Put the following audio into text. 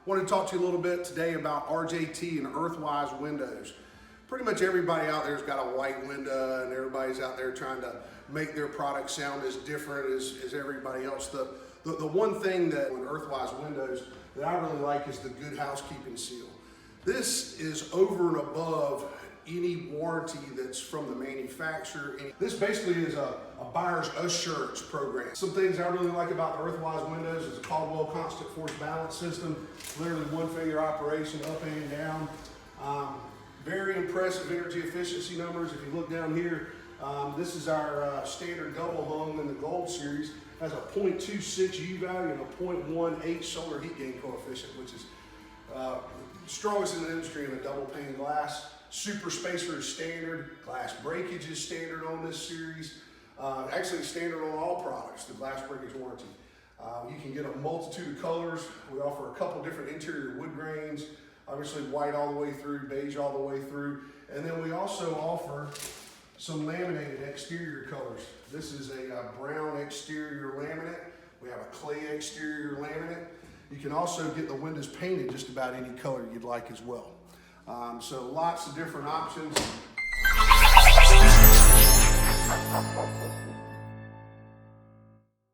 Want to talk to you a little bit today about RJT and Earthwise Windows. Pretty much everybody out there's got a white window, and everybody's out there trying to make their product sound as different as everybody else. The one thing that with Earthwise Windows that I really like is the good housekeeping seal. This is over and above any warranty that's from the manufacturer. This basically is a buyer's assurance program. Some things I really like about the Earthwise Windows is a Caldwell constant force balance system. Literally one finger operation, up and down. Very impressive energy efficiency numbers. If you look down here, this is our standard double hung in the Gold series. Has a 0.26 U value and a 0.18 solar heat gain coefficient, which is strongest in the industry in a double pane glass. Super spacer is standard. Glass breakage is standard on this series. Actually standard on all products, the glass breakage warranty. You can get a multitude of colors. We offer a couple different interior wood grains. Obviously white all the way through, beige all the way through. And then we also offer some laminated exterior colors. This is a brown exterior laminate. We have a clay exterior laminate. You can also get the windows painted just about any color you'd like as well. So lots of different options.